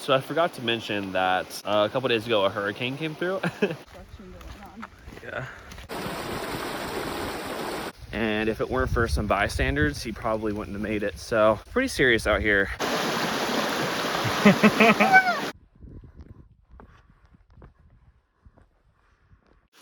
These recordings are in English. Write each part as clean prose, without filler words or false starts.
So I forgot to mention that a couple days ago a hurricane came through. Yeah. And if it weren't for some bystanders, he probably wouldn't have made it. So pretty serious out here.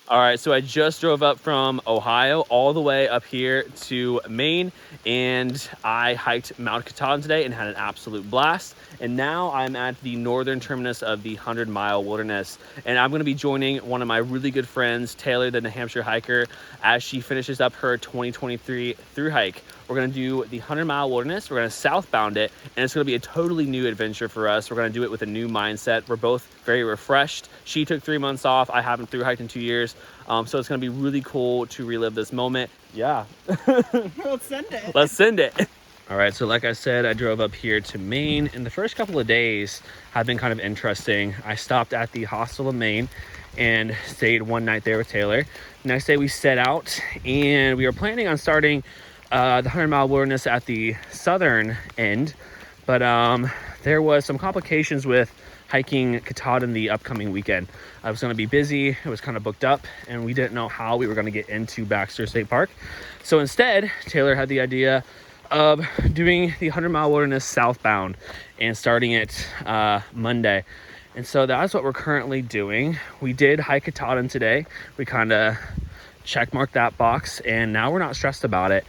All right, so I just drove up from Ohio all the way up here to Maine, and I hiked Mount Katahdin today and had an absolute blast. And now I'm at the northern terminus of the 100-mile wilderness, and I'm gonna be joining one of my really good friends, Taylor, the Nahamsha hiker, as she finishes up her 2023 thru-hike. We're gonna do the 100-mile wilderness. We're gonna southbound it, and it's gonna be a totally new adventure for us. We're gonna do it with a new mindset. We're both very refreshed. She took 3 months off. I haven't thru-hiked in 2 years. So it's gonna be really cool to relive this moment. Yeah. Let's send it. Let's send it. All right, so like I said, I drove up here to Maine, and the first couple of days have been kind of interesting. I stopped at the hostel of Maine and stayed one night there with Taylor. Next day we set out, and we were planning on starting the 100-mile wilderness at the southern end, but there was some complications with hiking Katahdin the upcoming weekend. I was going to be busy, it was kind of booked up, and we didn't know how we were going to get into Baxter State Park. So instead, Taylor had the idea of doing the 100-mile wilderness southbound and starting it Monday. And so that's what we're currently doing. We did hike Katahdin today. We kind of checkmarked that box, and now we're not stressed about it.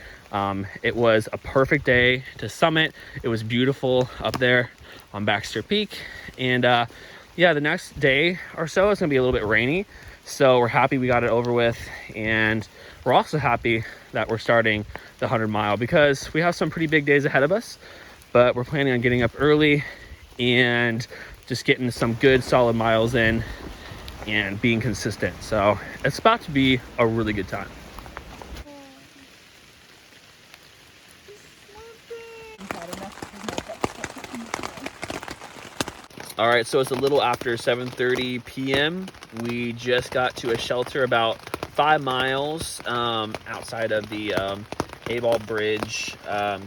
It was a perfect day to summit. It was beautiful up there on Baxter Peak, and yeah, the next day or so it's gonna be a little bit rainy, so we're happy we got it over with. And we're also happy that we're starting the 100-mile because we have some pretty big days ahead of us, but we're planning on getting up early and just getting some good solid miles in and being consistent. So it's about to be a really good time. All right, so it's a little after 7:30 p.m. We just got to a shelter about 5 miles outside of the A-Ball Bridge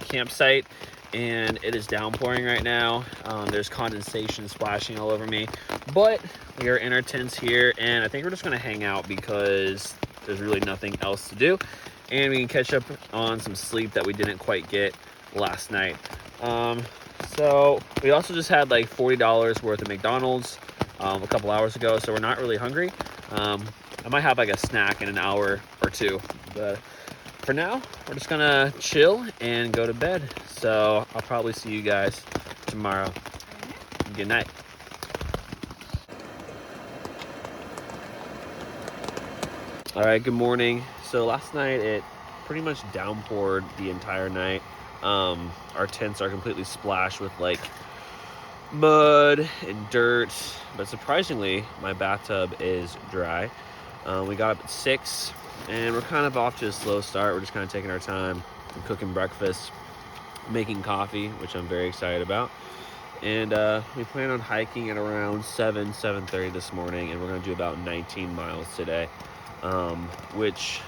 campsite, and it is downpouring right now. There's condensation splashing all over me, but we are in our tents here, and I think we're just gonna hang out because there's really nothing else to do, and we can catch up on some sleep that we didn't quite get last night. So we also just had like $40 worth of McDonald's a couple hours ago, so we're not really hungry. I might have like a snack in an hour or two, but for now we're just gonna chill and go to bed. So I'll probably see you guys tomorrow. Good night. All right, good morning. So last night it pretty much downpoured the entire night. Our tents are completely splashed with like mud and dirt, but surprisingly my bathtub is dry. We got up at 6 and we're kind of off to a slow start. We're just kind of taking our time and cooking breakfast, making coffee, which I'm very excited about. And we plan on hiking at around 7:30 this morning, and we're going to do about 19 miles today, which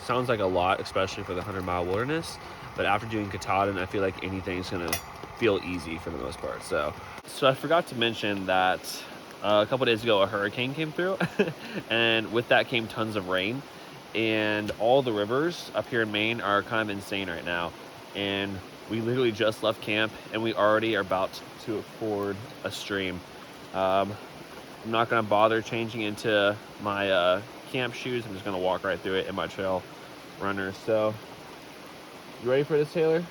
sounds like a lot, especially for the 100-mile wilderness. But after doing Katahdin, I feel like anything's gonna feel easy for the most part. So I forgot to mention that a couple days ago a hurricane came through, and with that came tons of rain. And all the rivers up here in Maine are kind of insane right now. And we literally just left camp, and we already are about to ford a stream. I'm not gonna bother changing into my camp shoes. I'm just gonna walk right through it in my trail runners. So. You ready for this, Taylor?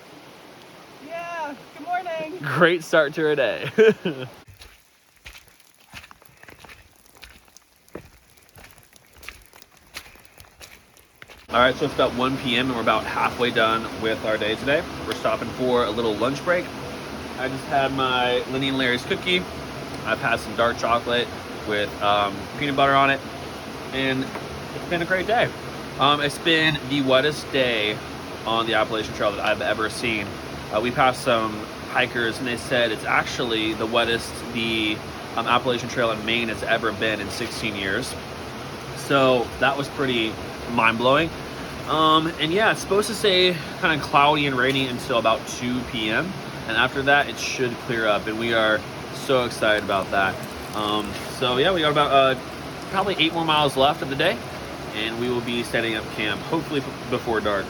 Yeah, good morning. Great start to our day. All right, so it's about 1 p.m. and we're about halfway done with our day today. We're stopping for a little lunch break. I just had my Lenny and Larry's cookie. I've had some dark chocolate with peanut butter on it, and it's been a great day. It's been the wettest day on the Appalachian Trail that I've ever seen. We passed some hikers and they said it's actually the wettest the Appalachian Trail in Maine has ever been in 16 years. So that was pretty mind-blowing. And yeah, it's supposed to stay kind of cloudy and rainy until about 2 p.m. And after that, it should clear up. And we are So excited about that. So yeah, we got about probably 8 more miles left of the day, and we will be setting up camp hopefully before dark.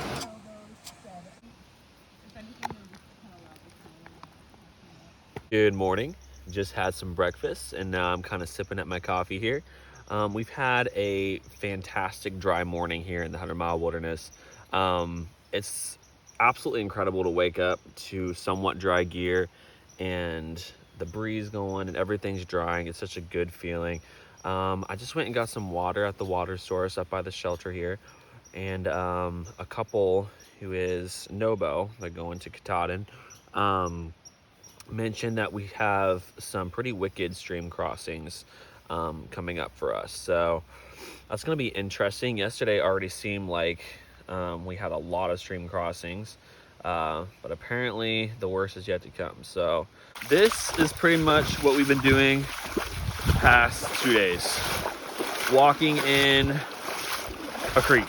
Good morning. Just had some breakfast and now I'm kind of sipping at my coffee here. We've had a fantastic dry morning here in the 100-mile wilderness. It's absolutely incredible to wake up to somewhat dry gear and the breeze going and everything's drying. It's such a good feeling. I just went and got some water at the water source up by the shelter here, and a couple who is Nobo, they're going to Katahdin, mentioned that we have some pretty wicked stream crossings coming up for us. So that's going to be interesting. Yesterday already seemed like we had a lot of stream crossings, but apparently the worst is yet to come. So this is pretty much what we've been doing the past 2 days. Walking in a creek.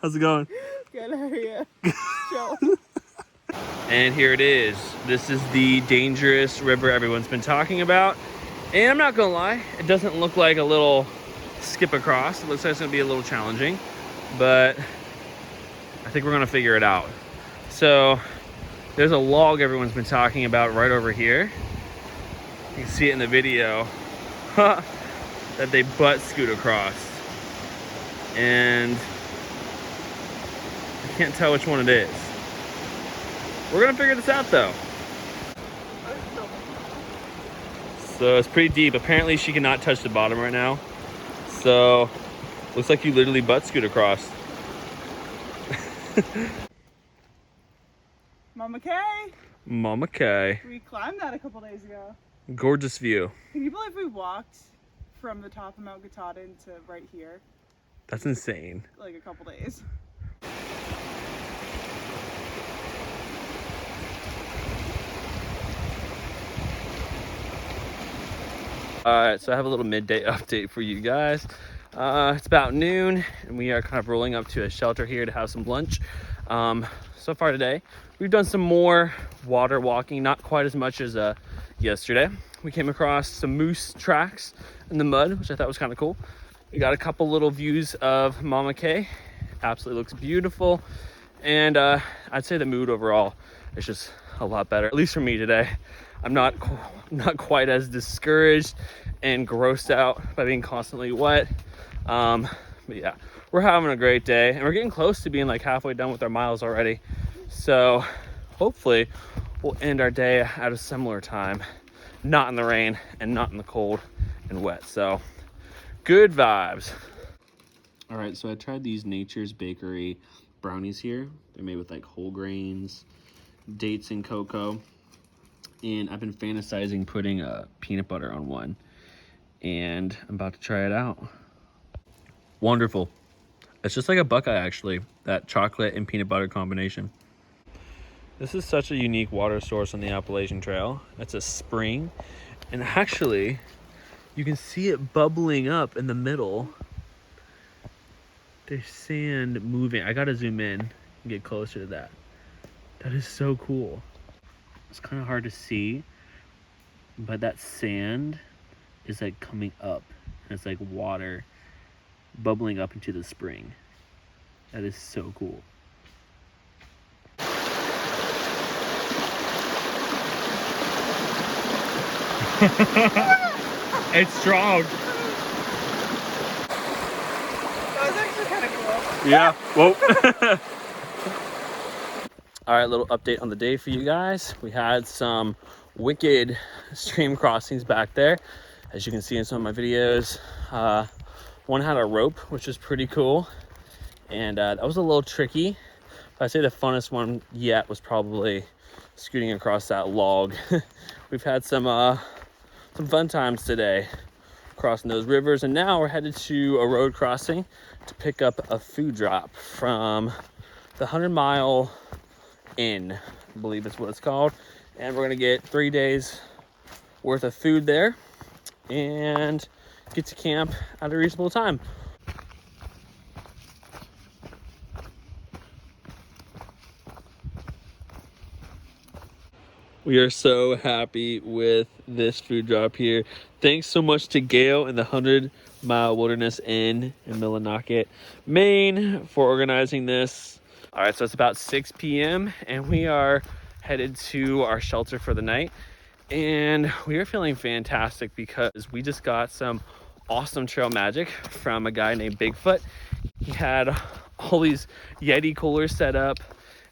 How's it going? Good, how are you? Chill. And here it is. This is the dangerous river everyone's been talking about. And I'm not gonna lie, it doesn't look like a little skip across. It looks like it's gonna be a little challenging, but I think we're gonna figure it out. So there's a log everyone's been talking about right over here. You can see it in the video that they butt scoot across. And I can't tell which one it is. We're gonna figure this out though. So it's pretty deep. Apparently she cannot touch the bottom right now. So looks like you literally butt scoot across. Mama Kay. Mama Kay. We climbed that a couple days ago. Gorgeous view. Can you believe we walked from the top of Mount Katahdin to right here? That's insane. Like a couple days. Alright, so I have a little midday update for you guys. It's about noon and we are kind of rolling up to a shelter here to have some lunch. So far today, we've done some more water walking, not quite as much as yesterday. We came across some moose tracks in the mud, which I thought was kind of cool. We got a couple little views of Mama Kay. Absolutely looks beautiful. And I'd say the mood overall is just a lot better, at least for me today. I'm not quite as discouraged and grossed out by being constantly wet. But yeah, we're having a great day and we're getting close to being like halfway done with our miles already. So hopefully we'll end our day at a similar time, not in the rain and not in the cold and wet. So good vibes. All right, so I tried these Nature's Bakery brownies here. They're made with like whole grains, dates, and cocoa. And I've been fantasizing putting peanut butter on one. And I'm about to try it out. Wonderful. It's just like a Buckeye actually, that chocolate and peanut butter combination. This is such a unique water source on the Appalachian Trail. It's a spring. And actually, you can see it bubbling up in the middle. There's sand moving. I gotta zoom in and get closer to that. That is so cool. It's kind of hard to see, but that sand is like coming up. And it's like water bubbling up into the spring. That is so cool. It's strong. That was actually kind of cool. Yeah. Whoa. All right, little update on the day for you guys. We had some wicked stream crossings back there, as you can see in some of my videos. One had a rope, which was pretty cool, and that was a little tricky. But I'd say the funnest one yet was probably scooting across that log. We've had some fun times today crossing those rivers, and now we're headed to a road crossing to pick up a food drop from the 100-mile inn I believe is what it's called. And we're gonna get 3 days worth of food there and get to camp at a reasonable time. We are so happy with this food drop here. Thanks so much to Gail and the 100 Mile Wilderness Inn in Millinocket, Maine for organizing this. All right, so it's about 6 p.m. and we are headed to our shelter for the night. And we are feeling fantastic because we just got some awesome trail magic from a guy named Bigfoot. He had all these Yeti coolers set up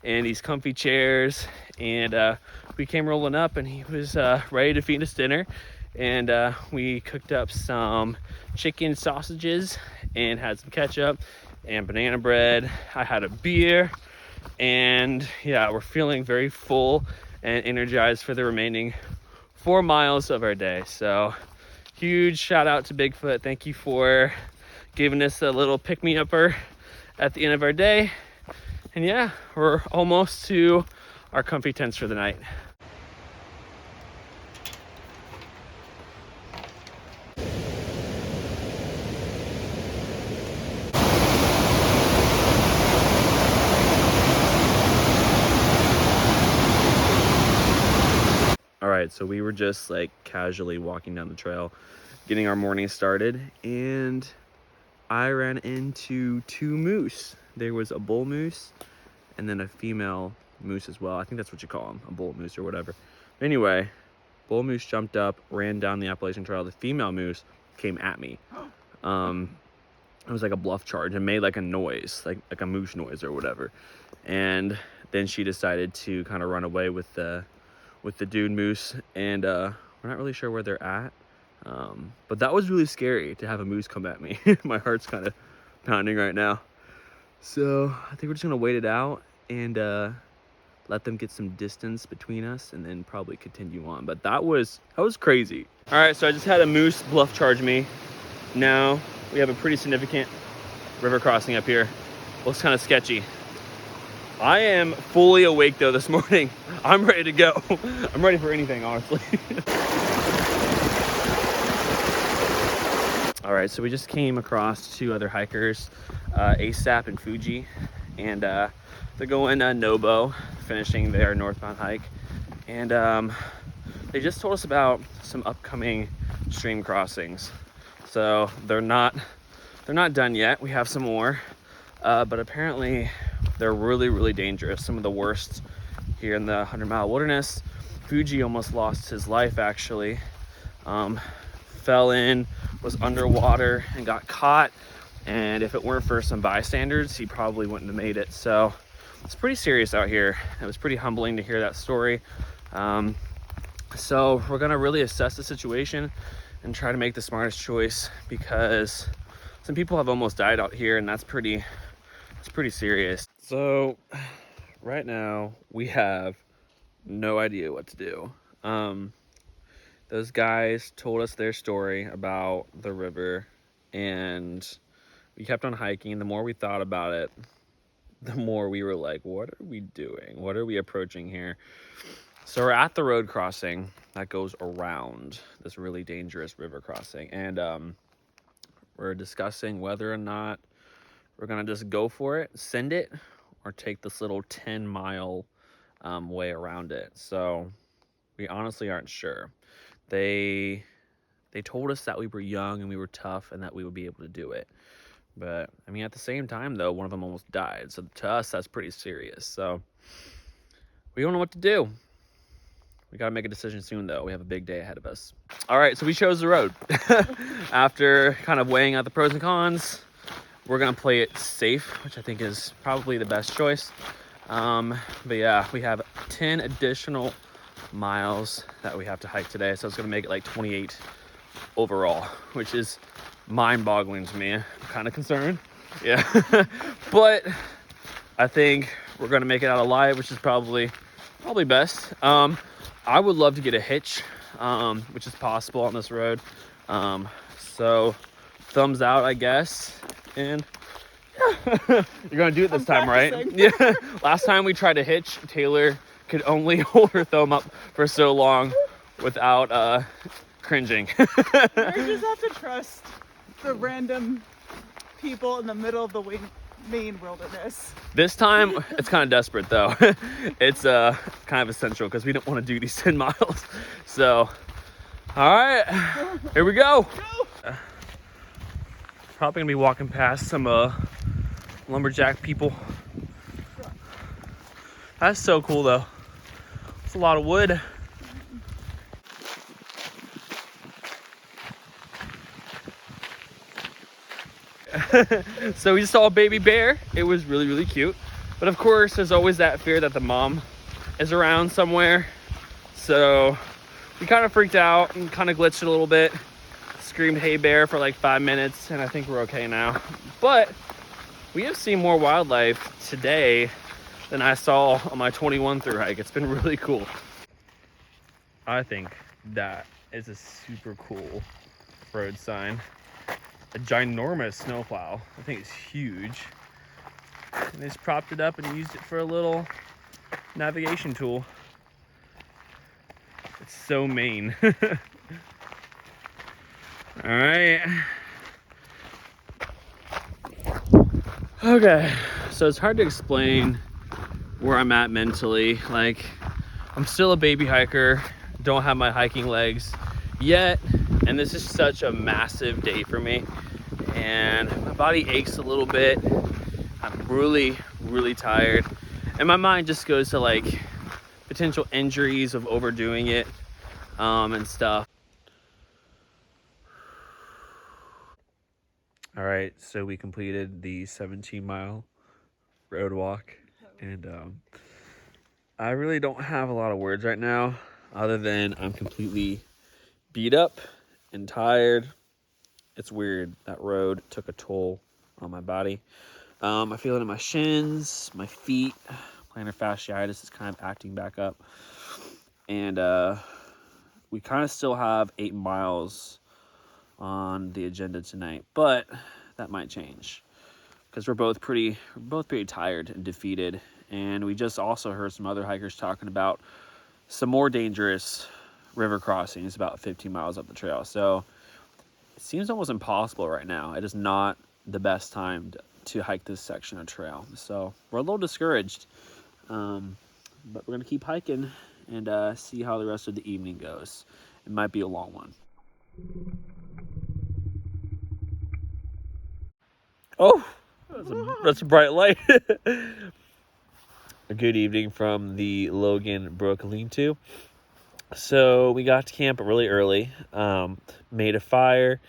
and these comfy chairs, and we came rolling up and he was ready to feed us dinner. And we cooked up some chicken sausages and had some ketchup and banana bread. I had a beer, and yeah, we're feeling very full and energized for the remaining 4 miles of our day. So huge shout out to Bigfoot. Thank you for giving us a little pick-me-upper at the end of our day. And yeah, we're almost to our comfy tents for the night. All right, so we were just like casually walking down the trail, getting our morning started, and I ran into 2 moose. There was a bull moose and then a female moose as well. I think that's what you call them, a bull moose or whatever. Anyway, bull moose jumped up, ran down the Appalachian Trail. The female moose came at me. It was like a bluff charge and made like a noise, like a moose noise or whatever. And then she decided to kind of run away with the dude moose, and we're not really sure where they're at. But that was really scary to have a moose come at me. My heart's kind of pounding right now. So I think we're just gonna wait it out and let them get some distance between us and then probably continue on. But that was crazy. All right, so I just had a moose bluff charge me. Now we have a pretty significant river crossing up here. Looks kind of sketchy. I am fully awake though this morning. I'm ready to go. I'm ready for anything, honestly. All right, so we just came across 2 other hikers, ASAP and Fuji, and they're going Nobo, finishing their northbound hike. And they just told us about some upcoming stream crossings. So they're not done yet. We have some more, but apparently they're really, really dangerous. Some of the worst here in the 100 Mile Wilderness. Fuji almost lost his life, actually. Fell in, was underwater, and got caught. And if it weren't for some bystanders, he probably wouldn't have made it. So it's pretty serious out here. It was pretty humbling to hear that story. So we're gonna really assess the situation and try to make the smartest choice, because some people have almost died out here, and it's pretty serious. So right now we have no idea what to do. Those guys told us their story about the river, and we kept on hiking. The more we thought about it, the more we were like, what are we doing? What are we approaching here? So we're at the road crossing that goes around this really dangerous river crossing, and we're discussing whether or not we're gonna just go for it, send it, or take this little 10-mile way around it. So we honestly aren't sure. They told us that we were young and we were tough and that we would be able to do it. But I mean, at the same time though, one of them almost died. So to us, that's pretty serious. So we don't know what to do. We gotta make a decision soon though. We have a big day ahead of us. All right, so we chose the road. After kind of weighing out the pros and cons, we're gonna play it safe, which I think is probably the best choice. But yeah, we have 10 additional miles that we have to hike today, so it's gonna make it like 28 overall, which is mind-boggling to me. I'm kind of concerned, yeah. But I think we're gonna make it out alive, which is probably best. I would love to get a hitch, which is possible on this road. So thumbs out, I guess. And yeah, you're gonna do it this time, right? Yeah. Last time we tried to hitch, Taylor could only hold her thumb up for so long without cringing. We just have to trust the random people in the middle of the Maine wilderness. This time, it's kind of desperate though. It's kind of essential because we don't want to do these 10 miles. So, all right, here we go. Probably gonna be walking past some lumberjack people. That's so cool though. It's a lot of wood. So we just saw a baby bear. It was really, really cute. But of course, there's always that fear that the mom is around somewhere. So we kind of freaked out and kind of glitched a little bit. Screamed, "Hey bear," for like 5 minutes, and I think we're okay now. But we have seen more wildlife today than I saw on my 21 through hike. It's been really cool. I think that is a super cool road sign. A ginormous snowplow. I think it's huge. And they just propped it up and used it for a little navigation tool. It's so Maine. All right. Okay, so it's hard to explain where I'm at mentally. Like, I'm still a baby hiker, don't have my hiking legs yet, and this is such a massive day for me, and my body aches a little bit. I'm really, really tired, and my mind just goes to like potential injuries of overdoing it and stuff. All right, so we completed the 17-mile road walk, and I really don't have a lot of words right now other than I'm completely beat up and tired. It's weird. That road took a toll on my body. I feel it in my shins, my feet. Plantar fasciitis is kind of acting back up. And we kind of still have 8 miles on the agenda tonight, but that might change because we're both pretty tired and defeated. And we just also heard some other hikers talking about some more dangerous river crossings about 15 miles up the trail. So it seems almost impossible right now. It is not the best time to hike this section of trail. So we're a little discouraged, but we're gonna keep hiking and see how the rest of the evening goes. It might be a long one. Oh, that's a bright light. A good evening from the Logan Brook lean-to. So we got to camp really early, made a fire,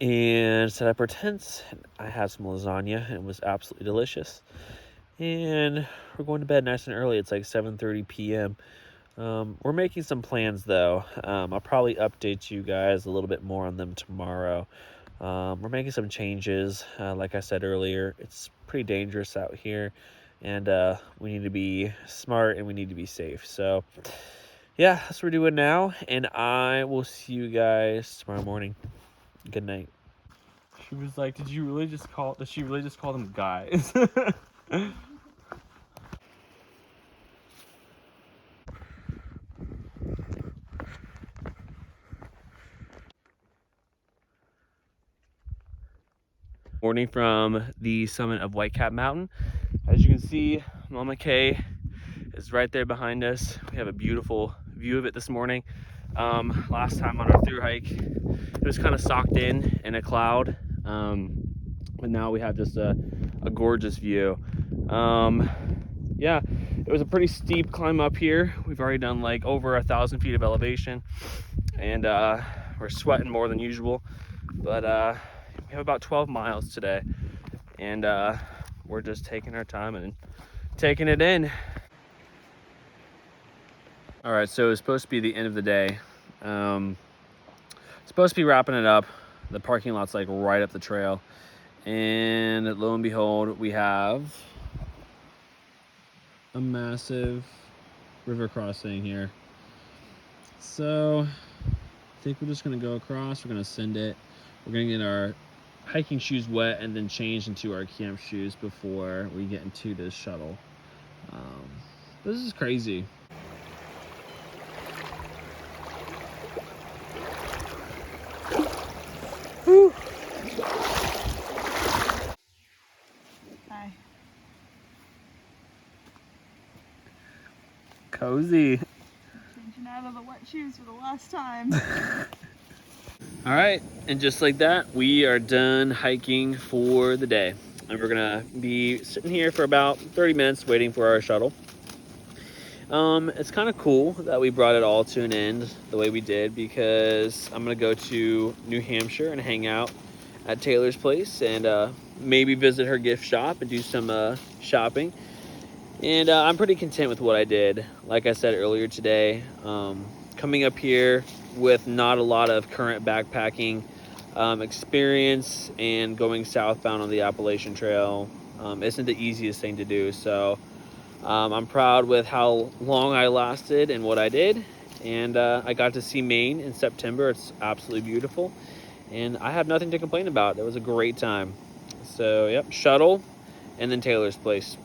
and set up our tents. I had some lasagna, and it was absolutely delicious. And we're going to bed nice and early. It's like 7:30 p.m. We're making some plans, though. I'll probably update you guys a little bit more on them tomorrow. We're making some changes. Like I said earlier, it's pretty dangerous out here, and we need to be smart and we need to be safe. So yeah, that's what we're doing now, and I will see you guys tomorrow morning. Good night. She was like, did she really just call them guys? Morning from the summit of Whitecap Mountain. As you can see, Mama Kay is right there behind us. We have a beautiful view of it this morning. Last time on our through hike, it was kind of socked in a cloud, but now we have just a gorgeous view. Yeah, it was a pretty steep climb up here. We've already done like over 1,000 feet of elevation, and we're sweating more than usual, but we have about 12 miles today, and we're just taking our time and taking it in. All right, so it's supposed to be the end of the day. Supposed to be wrapping it up. The parking lot's like right up the trail, and lo and behold, we have a massive river crossing here. So I think we're just gonna go across. We're gonna send it. We're gonna get our hiking shoes wet and then change into our camp shoes before we get into this shuttle. This is crazy. Whew. Hi. Cozy. Changing out of the wet shoes for the last time. All right, and just like that, we are done hiking for the day. And we're gonna be sitting here for about 30 minutes waiting for our shuttle. It's kind of cool that we brought it all to an end the way we did, because I'm gonna go to New Hampshire and hang out at Taylor's place and maybe visit her gift shop and do some shopping. And I'm pretty content with what I did. Like I said earlier today, coming up here with not a lot of current backpacking experience and going southbound on the Appalachian Trail isn't the easiest thing to do. So I'm proud with how long I lasted and what I did. And I got to see Maine in September. It's absolutely beautiful. And I have nothing to complain about. It was a great time. So, yep, shuttle and then Taylor's place.